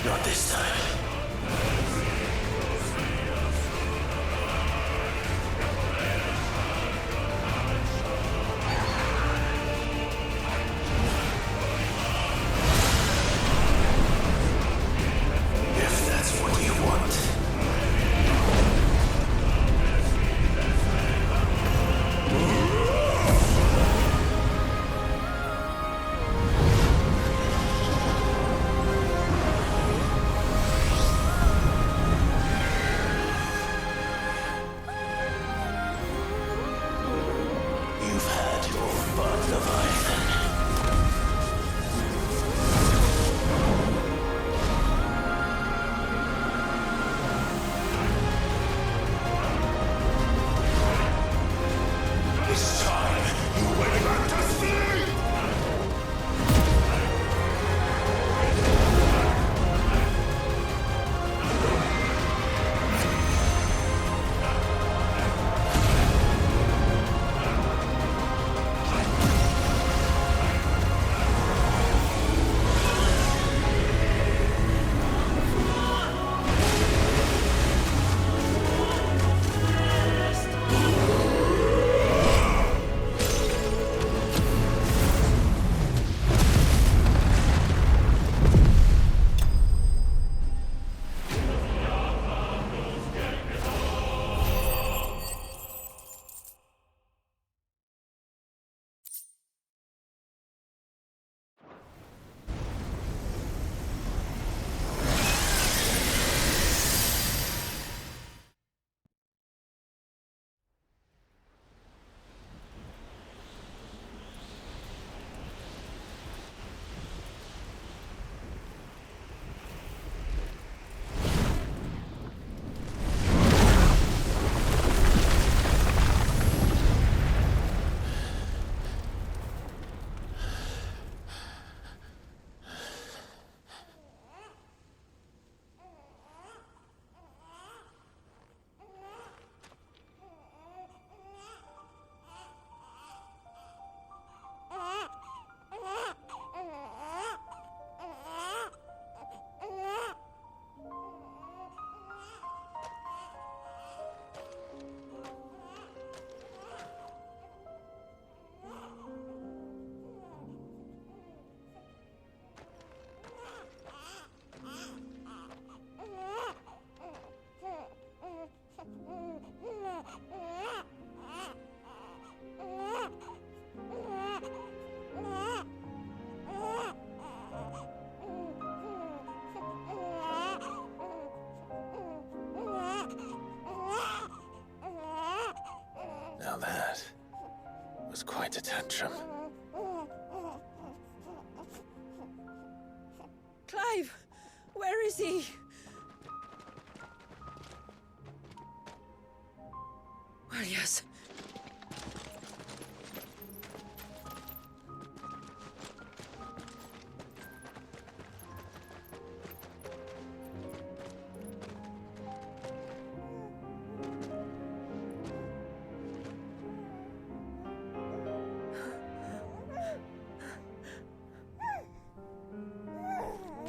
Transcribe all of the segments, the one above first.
Not this time. If that's what you want. You've had your fun, Leviathan. It's time you went back to sleep! Now that was quite a tantrum. Clive! Where is he? Well, yes.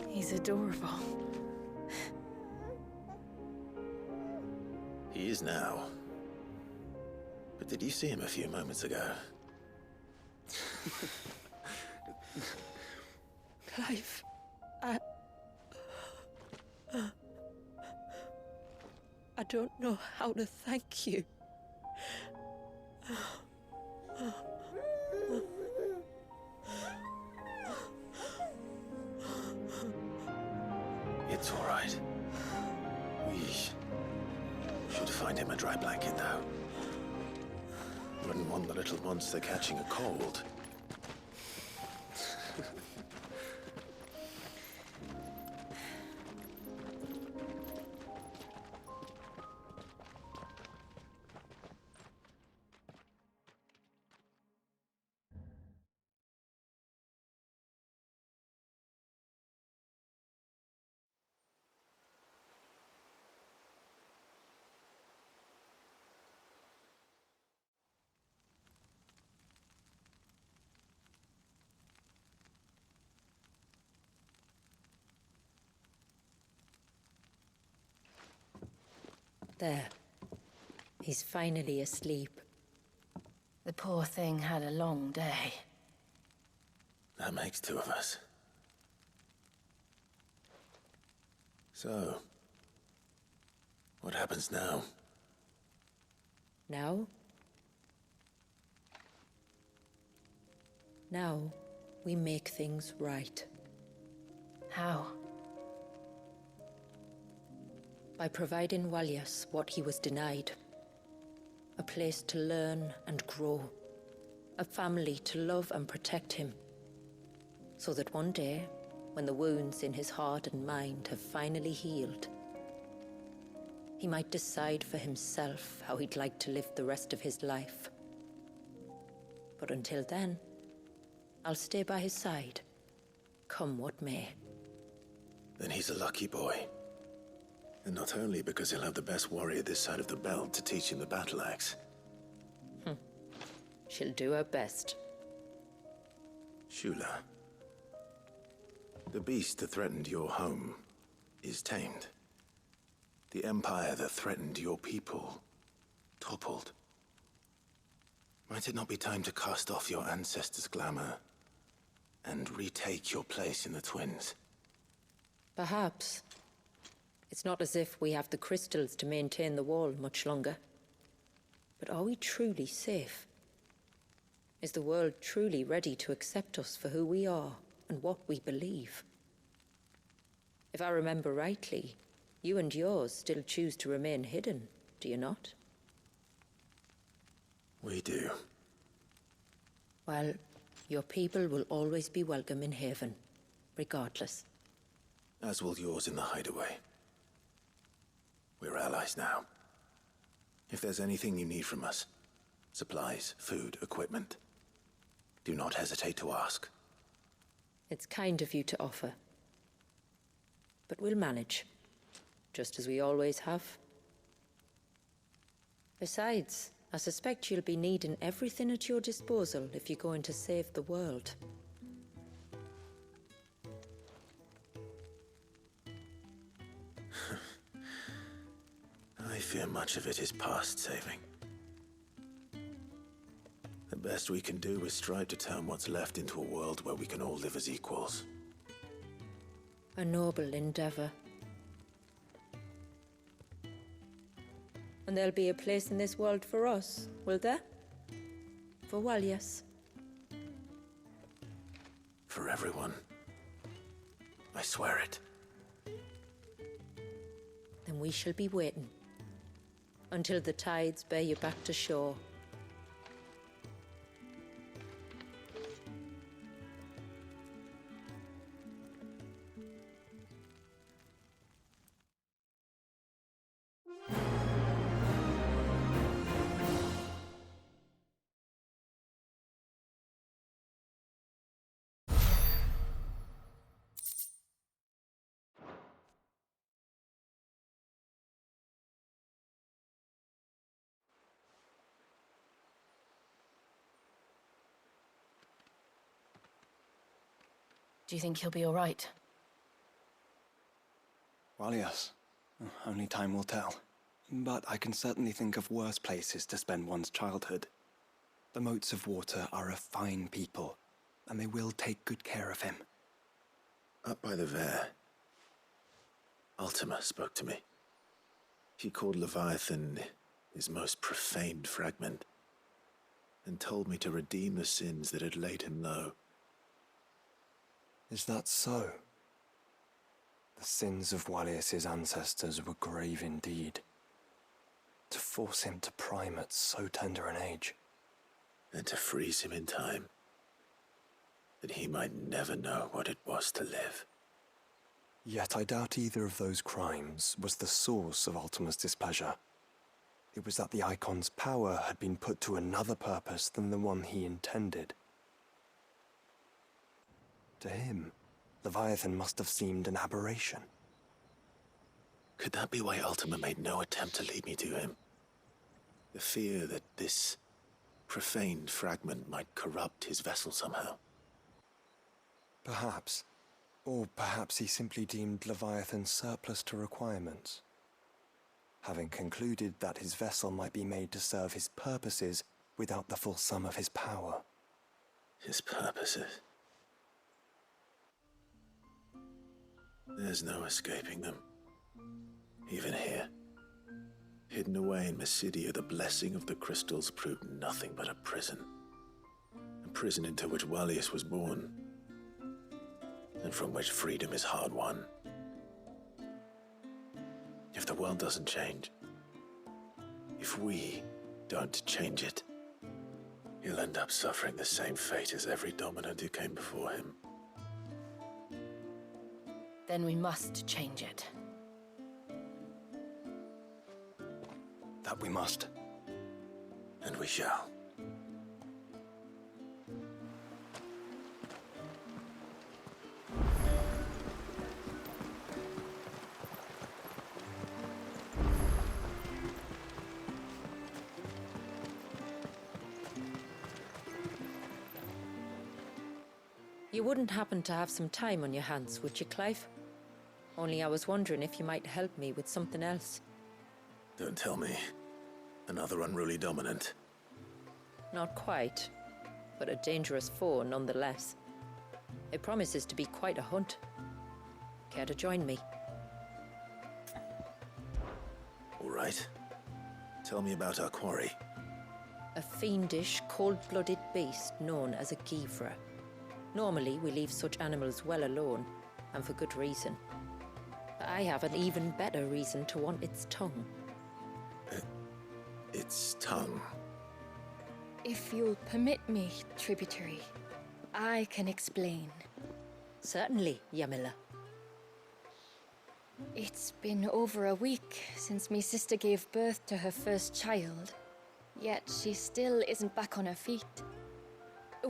He's adorable. He is now. But did you see him a few moments ago? Clive, I don't know how to thank you. It's all right. We should find him a dry blanket now. Wouldn't want the little monster catching a cold. There. He's finally asleep. The poor thing had a long day. That makes two of us. So, what happens now? Now? Now, we make things right. How? By providing Walyas what he was denied. A place to learn and grow. A family to love and protect him. So that one day, when the wounds in his heart and mind have finally healed, he might decide for himself how he'd like to live the rest of his life. But until then, I'll stay by his side, come what may. Then he's a lucky boy. And not only because he'll have the best warrior this side of the belt to teach him the battle axe. She'll do her best. Shula, the beast that threatened your home is tamed. The empire that threatened your people toppled. Might it not be time to cast off your ancestors' glamour and retake your place in the Twins? Perhaps. It's not as if we have the crystals to maintain the wall much longer. But are we truly safe? Is the world truly ready to accept us for who we are and what we believe? If I remember rightly, you and yours still choose to remain hidden, do you not? We do. Well, your people will always be welcome in Haven, regardless. As will yours in the hideaway. We're allies now. If there's anything you need from us, supplies, food, equipment, do not hesitate to ask. It's kind of you to offer. But we'll manage, just as we always have. Besides, I suspect you'll be needing everything at your disposal if you're going to save the world. I fear much of it is past saving. The best we can do is strive to turn what's left into a world where we can all live as equals. A noble endeavor. And there'll be a place in this world for us, will there? For Walyas. For everyone. I swear it. Then we shall be waiting. Until the tides bear you back to shore. Do you think he'll be all right? Well, yes. Only time will tell. But I can certainly think of worse places to spend one's childhood. The Moats of Water are a fine people, and they will take good care of him. Up by the Vare, Ultima spoke to me. He called Leviathan his most profaned fragment, and told me to redeem the sins that had laid him low. Is that so? The sins of Walyas's ancestors were grave indeed. To force him to prime at so tender an age. And to freeze him in time, that he might never know what it was to live. Yet I doubt either of those crimes was the source of Ultima's displeasure. It was that the Icon's power had been put to another purpose than the one he intended. To him, Leviathan must have seemed an aberration. Could that be why Ultima made no attempt to lead me to him? The fear that this profaned fragment might corrupt his vessel somehow. Perhaps. Or perhaps he simply deemed Leviathan surplus to requirements. having concluded that his vessel might be made to serve his purposes without the full sum of his power. His purposes. There's no escaping them. Even here. Hidden away in Mysidia, the blessing of the crystals proved nothing but a prison. A prison into which Wallius was born, and from which freedom is hard won. If the world doesn't change, if we don't change it, he'll end up suffering the same fate as every dominant who came before him. Then we must change it. That we must. And we shall. You wouldn't happen to have some time on your hands, would you, Clive? Only I was wondering if you might help me with something else. Don't tell me. Another unruly dominant. Not quite, but a dangerous foe nonetheless. It promises to be quite a hunt. Care to join me? All right. Tell me about our quarry. A fiendish, cold-blooded beast known as a Givra. Normally, we leave such animals well alone, and for good reason. But I have an even better reason to want its tongue. Its tongue. If you'll permit me, tributary, I can explain. Certainly, Yamila. It's been over a week since me sister gave birth to her first child, yet she still isn't back on her feet.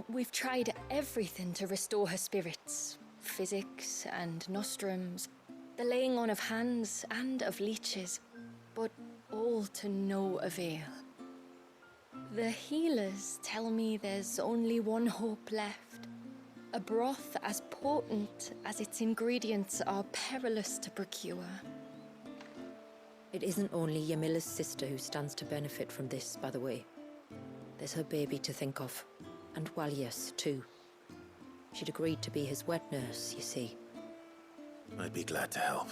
We've tried everything to restore her spirits. Physics and nostrums, the laying on of hands and of leeches, but all to no avail. The healers tell me there's only one hope left. A broth as potent as its ingredients are perilous to procure. It isn't only Yamila's sister who stands to benefit from this, by the way. There's her baby to think of. And Wallius, too. She'd agreed to be his wet nurse, you see. I'd be glad to help.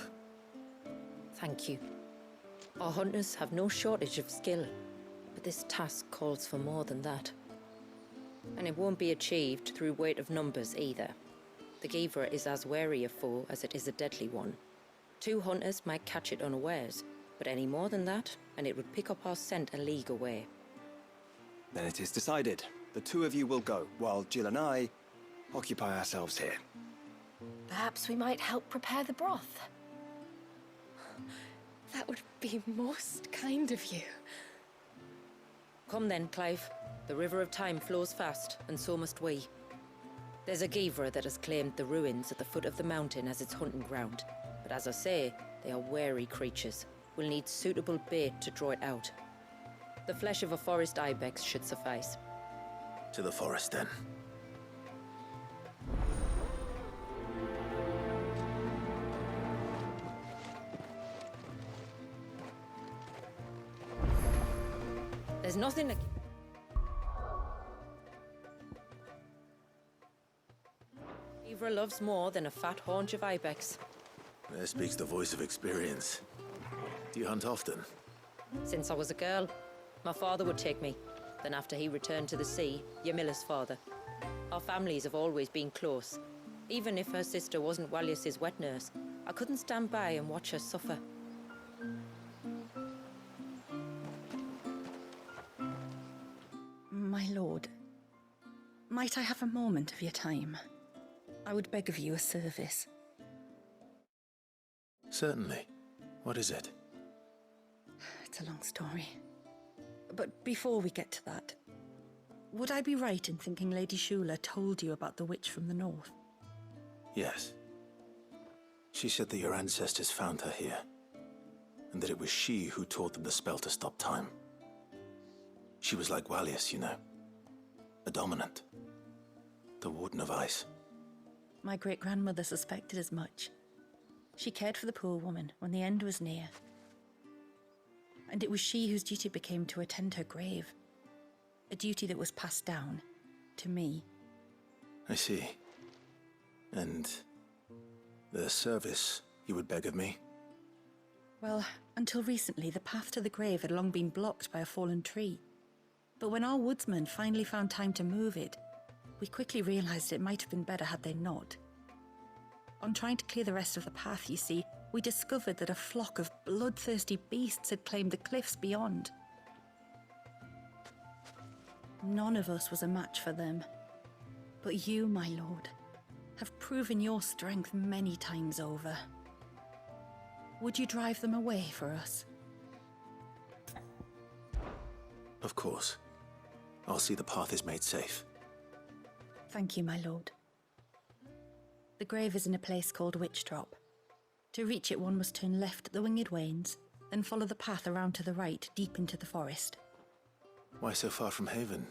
Thank you. Our hunters have no shortage of skill, but this task calls for more than that. And it won't be achieved through weight of numbers either. The Givra is as wary a foe as it is a deadly one. 2 hunters might catch it unawares, but any more than that, and it would pick up our scent a league away. Then it is decided. The 2 of you will go, while Jill and I occupy ourselves here. Perhaps we might help prepare the broth. That would be most kind of you. Come then, Clive. The river of time flows fast, and so must we. There's a Givra that has claimed the ruins at the foot of the mountain as its hunting ground. But as I say, they are wary creatures. We'll need suitable bait to draw it out. The flesh of a forest ibex should suffice. To the forest, then. There's nothing that... Givra loves more than a fat haunch of ibex. There speaks the voice of experience. Do you hunt often? Since I was a girl, my father would take me. Then after he returned to the sea, Yamila's father. Our families have always been close. Even if her sister wasn't Wallius's wet nurse, I couldn't stand by and watch her suffer. My lord, might I have a moment of your time? I would beg of you a service. Certainly. What is it? It's a long story. But before we get to that, would I be right in thinking Lady Shula told you about the witch from the north? Yes. She said that your ancestors found her here, and that it was she who taught them the spell to stop time. She was like Wallius, you know. A dominant. The Warden of Ice. My great-grandmother suspected as much. She cared for the poor woman when the end was near. and it was she whose duty became to attend her grave. A duty that was passed down to me. I see. And the service you would beg of me? Well, until recently, the path to the grave had long been blocked by a fallen tree. But when our woodsmen finally found time to move it, we quickly realized it might have been better had they not. On trying to clear the rest of the path, you see, we discovered that a flock of bloodthirsty beasts had claimed the cliffs beyond. None of us was a match for them. But you, my lord, have proven your strength many times over. Would you drive them away for us? Of course. I'll see the path is made safe. Thank you, my lord. The grave is in a place called Witchdrop. To reach it, one must turn left at the Winged Wains, then follow the path around to the right, deep into the forest. Why so far from Haven?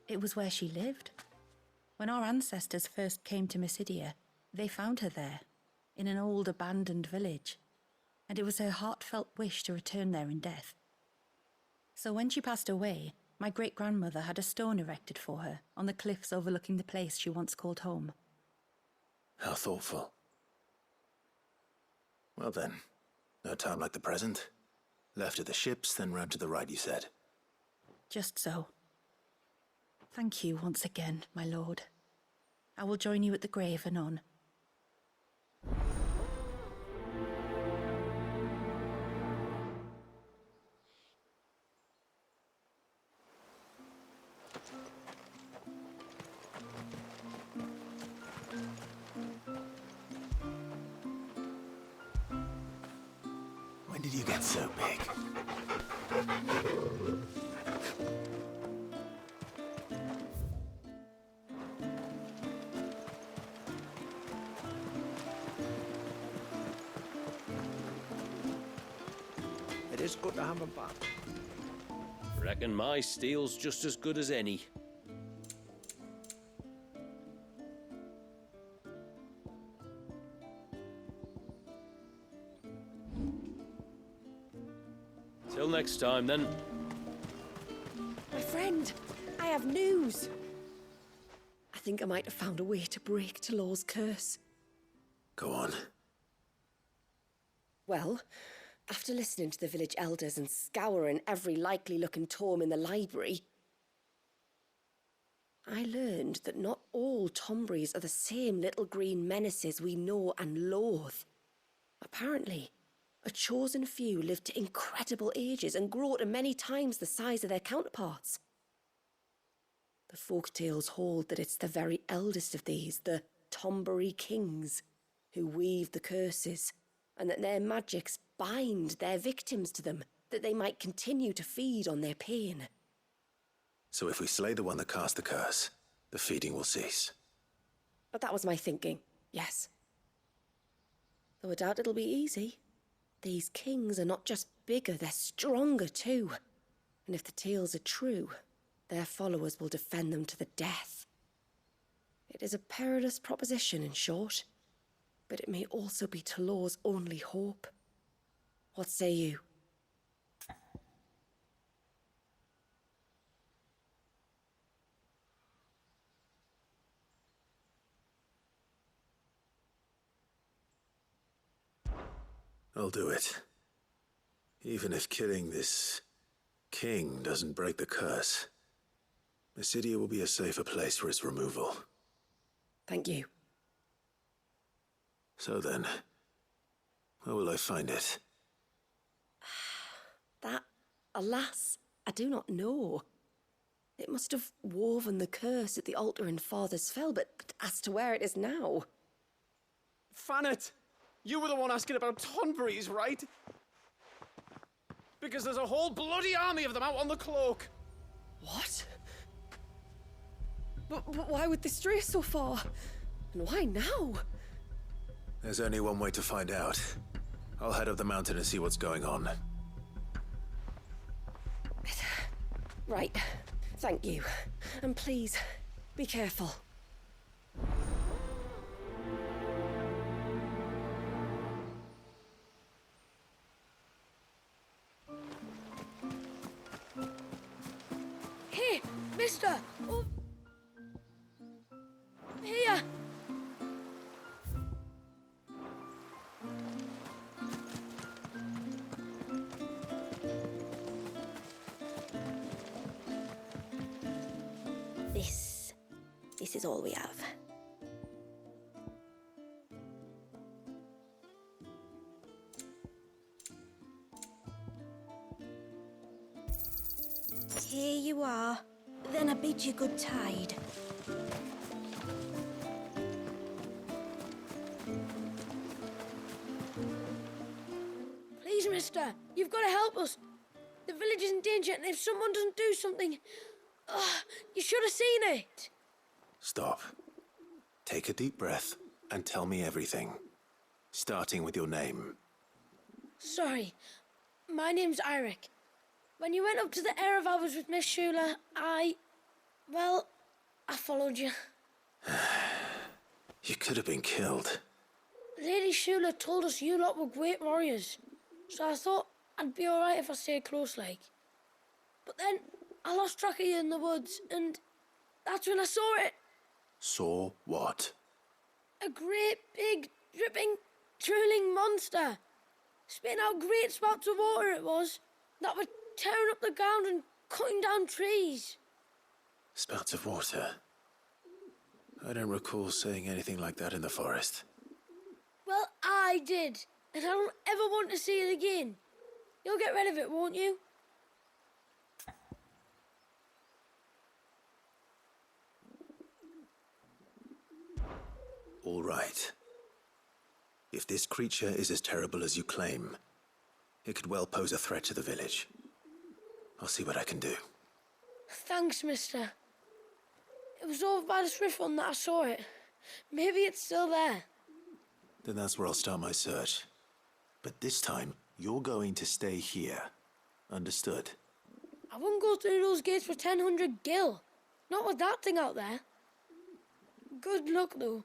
It was where she lived. When our ancestors first came to Mysidia, they found her there, in an old abandoned village, and it was her heartfelt wish to return there in death. So when she passed away, my great-grandmother had a stone erected for her on the cliffs overlooking the place she once called home. How thoughtful. Well then, no time like the present. Left at the ships, then round to the right, you said. Just so. Thank you once again, my lord. I will join you at the grave anon. When did you get so big? It is good to have him back. Reckon my steel's just as good as any. Till next time, then. My friend, I have news. I think I might have found a way to break Talor's curse. Go on. Well, after listening to the village elders and scouring every likely-looking tome in the library, I learned that not all Tomburys are the same little green menaces we know and loathe. Apparently, a chosen few live to incredible ages and grow to many times the size of their counterparts. The folktales hold that it's the very eldest of these, the Tombury kings, who weave the curses, and that their magics bind their victims to them, that they might continue to feed on their pain. So if we slay the one that cast the curse, the feeding will cease. But that was my thinking, yes. Though I doubt it'll be easy. These kings are not just bigger, they're stronger too. And if the tales are true, their followers will defend them to the death. It is a perilous proposition, in short, but it may also be Talor's only hope. What say you? I'll do it. Even if killing this king doesn't break the curse, Mysidia will be a safer place for its removal. Thank you. So then, where will I find it? That, alas, I do not know. It must have woven the curse at the altar in Father's Fell, but as to where it is now... Fannet! You were the one asking about Tonburys, right? Because there's a whole bloody army of them out on the cloak. What? But why would they stray so far? And why now? There's only one way to find out. I'll head up the mountain and see what's going on. Right. Thank you. And please, be careful. Mister! Oh. Here! This is all we have. Here you are. Then I bid you good tide. Please, mister, you've got to help us. The village is in danger, and if someone doesn't do something... you should have seen it. Stop. Take a deep breath and tell me everything. Starting with your name. Sorry. My name's Eirik. When you went up to the Erev was with Miss Shula, I followed you. You could have been killed. Lady Shula told us you lot were great warriors, so I thought I'd be alright if I stayed close like. But then I lost track of you in the woods, and that's when I saw it. Saw what? A great, big, dripping, drooling monster. Spitting out great spouts of water it was, that were tearing up the ground and cutting down trees. Spouts of water? I don't recall seeing anything like that in the forest. Well, I did, and I don't ever want to see it again. You'll get rid of it, won't you? All right. If this creature is as terrible as you claim, it could well pose a threat to the village. I'll see what I can do. Thanks, mister. It was over by the Swift one that I saw it. Maybe it's still there. Then that's where I'll start my search. But this time, you're going to stay here. Understood? I wouldn't go through those gates for 1,000 gil. Not with that thing out there. Good luck, though.